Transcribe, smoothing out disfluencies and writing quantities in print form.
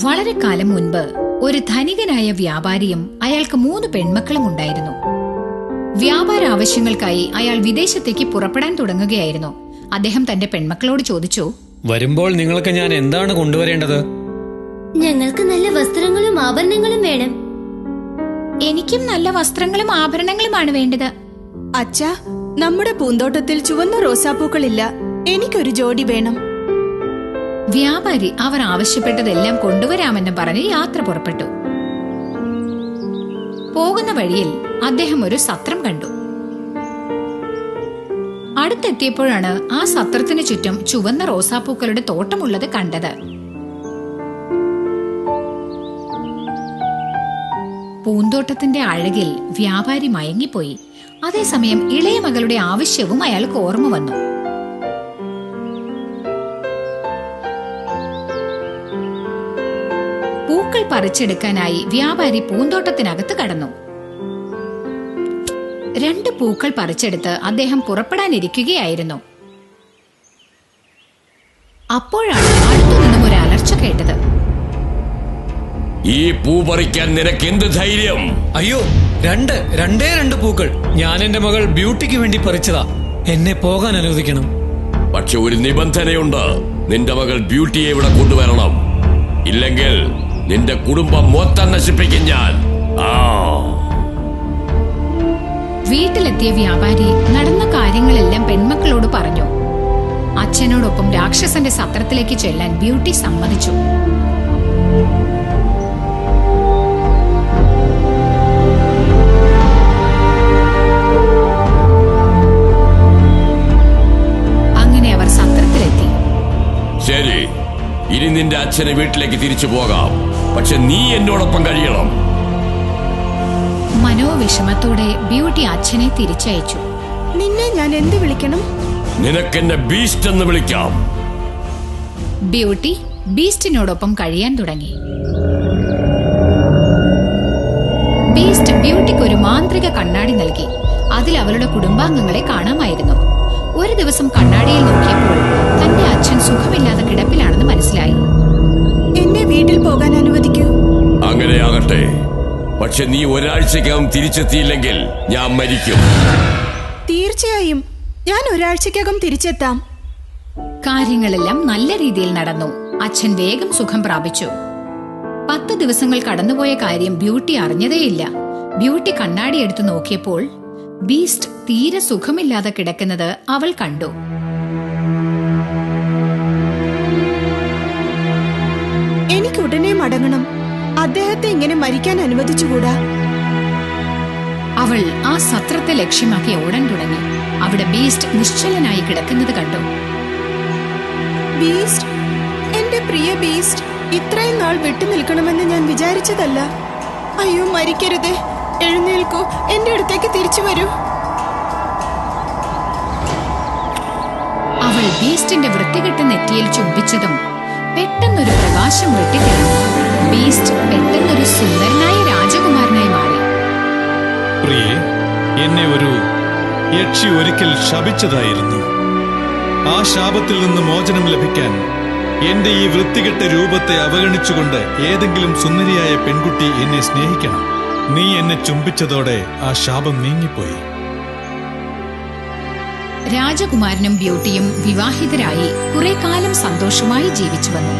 വളരെ കാലം മുൻപ് ഒരു ധനികനായ വ്യാപാരിയും അയാൾക്ക് 3 പെൺമക്കളും ഉണ്ടായിരുന്നു. വ്യാപാര ആവശ്യങ്ങൾക്കായി അയാൾ വിദേശത്തേക്ക് പുറപ്പെടാൻ തുടങ്ങുകയായിരുന്നു. അദ്ദേഹം തന്റെ പെൺമക്കളോട് ചോദിച്ചു, വരുമ്പോൾ നിങ്ങൾക്ക് ഞാൻ എന്താണ് കൊണ്ടുവരേണ്ടത്? ഞങ്ങൾക്ക് നല്ല വസ്ത്രങ്ങളും ആഭരണങ്ങളും വേണം. എനിക്കും നല്ല വസ്ത്രങ്ങളും ആഭരണങ്ങളുമാണ് വേണ്ടത്. അച്ഛാ, നമ്മുടെ പൂന്തോട്ടത്തിൽ ചുവന്ന റോസാപ്പൂക്കളില്ല. എനിക്കൊരു ജോഡി വേണം. വ്യാപാരി അവർ ആവശ്യപ്പെട്ടതെല്ലാം കൊണ്ടുവരാമെന്ന് പറഞ്ഞ് യാത്ര പുറപ്പെട്ടു. പോകുന്ന വഴിയിൽ അദ്ദേഹം ഒരു സത്രം കണ്ടു. അടുത്തെത്തിയപ്പോഴാണ് ആ സത്രത്തിന് ചുറ്റും ചുവന്ന റോസാപ്പൂക്കളുടെ തോട്ടമുള്ളത് കണ്ടത്. പൂന്തോട്ടത്തിന്റെ അഴകിൽ വ്യാപാരി മയങ്ങിപ്പോയി. അതേസമയം ഇളയ മകളുടെ ആവശ്യവും അയാൾക്ക് ഓർമ്മ വന്നു. പൂക്കൾ പറിച്ചെടുക്കാനായി വ്യാപാരി പൂന്തോട്ടത്തിനകത്ത് കടന്നു. 2 പൂക്കൾ പറിച്ചെടുത്ത് അദ്ദേഹം പുറപ്പെടാനിരിക്കുകയായിരുന്നു. അപ്പോഴാണ് അടുത്തുനിന്നും ഒരു അലർച്ച കേട്ടത്. ഈ പൂ പറിക്കാൻ നിനക്ക് എന്ത് ധൈര്യം? അയ്യോ, രണ്ടേ പൂക്കൾ. ഞാൻ എന്റെ മകൾ ബ്യൂട്ടിക്ക് വേണ്ടി പറിച്ചതാ. എന്നെ പോകാൻ അനുവദിക്കണം. പക്ഷെ ഒരു നിബന്ധനയുണ്ട്. നിന്റെ മകൾ ബ്യൂട്ടിയെ ഇവിടെ കൊണ്ടുവരണം. ഇല്ലെങ്കിൽ നിന്റെ കുടുംബം മൊത്തം നശിപ്പിക്കും ഞാൻ. വീട്ടിലെത്തിയ വ്യാപാരി നടന്ന കാര്യങ്ങളെല്ലാം പെൺമക്കളോട് പറഞ്ഞു. അച്ഛനോടൊപ്പം രാക്ഷസന്റെ സത്രത്തിലേക്ക് ചെല്ലാൻ ബ്യൂട്ടി സമ്മതിച്ചു. അങ്ങനെ അവർ സത്രത്തിലെത്തി. ശരി, ഇനി നിന്റെ അച്ഛനെ വീട്ടിലേക്ക് തിരിച്ചു പോകാം. പക്ഷെ നീ എന്നോടൊപ്പം കഴിയണം. മനോവിഷമത്തോടെ ബ്യൂട്ടി അച്ഛനെ തിരിച്ചയച്ചു. നിന്നെ ഞാൻ എന്ത് വിളിക്കണം? നിനക്കെന്നെ ബീസ്റ്റ് എന്ന് വിളിക്കാം. ബ്യൂട്ടി ബീസ്റ്റിനോടൊപ്പം കഴിയാൻ തുടങ്ങി. ബീസ്റ്റ് ബ്യൂട്ടിക്ക് ഒരു മാന്ത്രിക കണ്ണാടി നൽകി. അതിൽ അവളുടെ കുടുംബാംഗങ്ങളെ കാണാമായിരുന്നു. ഒരു ദിവസം കണ്ണാടിയിൽ നോക്കിയപ്പോൾ തന്റെ അച്ഛൻ സുഖമില്ലാതെ കിടപ്പിലാണെന്ന് മനസ്സിലായി. എന്നെ വീട്ടിൽ പോകാൻ അനുവദിക്കൂ. അങ്ങനെയാകട്ടെ. പക്ഷെ നീ ഒരാഴ്ചക്കകം തിരിച്ചെത്തിയില്ലെങ്കിൽ ഞാൻ മരിക്കും. തീർച്ചയായും ഞാൻ ഒരാഴ്ചക്കകം തിരിച്ചെത്താം. കാര്യങ്ങളെല്ലാം നല്ല രീതിയിൽ നടന്നു. അച്ഛൻ വേഗം സുഖം പ്രാപിച്ചു. 10 ദിവസങ്ങൾ കടന്നുപോയ കാര്യം ബ്യൂട്ടി അറിഞ്ഞതേയില്ല. ബ്യൂട്ടി കണ്ണാടി എടുത്തു നോക്കിയപ്പോൾ ബീസ്റ്റ് തീരെ സുഖമില്ലാതെ കിടക്കുന്നത് അവൾ കണ്ടു. എനിക്ക് ഉടനെ മടങ്ങണം. അദ്ദേഹത്തെ ഇങ്ങനെ മരിക്കാൻ അനുവദിച്ചുകൂടാ. അവൾ ആ സത്രത്തെ ലക്ഷ്യമാക്കി ഓടാൻ തുടങ്ങി. അവിടെ ബീസ്റ്റ് നിശ്ചലനായി കിടക്കുന്നത് കണ്ടു. ബീസ്റ്റ്, എന്റെ പ്രിയ ബീസ്റ്റ്, ഇത്രയും നാൾ വിട്ടു നിൽക്കണമെന്ന് ഞാൻ വിചാരിച്ചതല്ല. അയ്യോ, മരിക്കരുതേ. എഴുന്നേൽക്കൂ, എന്റെ അടുത്തേക്ക് തിരിച്ചു വരൂ. അവൾ ബീസ്റ്റിന്റെ വൃത്തികെട്ട നെറ്റിയിൽ ചുംബിച്ചതും പെട്ടെന്നൊരു പ്രകാശം വെട്ടിത്തിളങ്ങി. ബീസ്റ്റ് പെട്ടെന്നൊരു സുന്ദരനായ രാജകുമാരനായി മാറി. പ്രിയേ, എന്നെ ഒരു യക്ഷി ഒരിക്കൽ ശപിച്ചതായിരുന്നു. ആ ശാപത്തിൽ നിന്ന് മോചനം ലഭിക്കാൻ എന്റെ ഈ വൃത്തികെട്ട രൂപത്തെ അവഗണിച്ചുകൊണ്ട് ഏതെങ്കിലും സുന്ദരിയായ പെൺകുട്ടി എന്നെ സ്നേഹിക്കണം. നീ എന്നെ ചുംബിച്ചതോടെ ആ ശാപം നീങ്ങിപ്പോയി. രാജകുമാരനും ബ്യൂട്ടിയും വിവാഹിതരായി കുറെ കാലം സന്തോഷമായി ജീവിച്ചു വന്നു.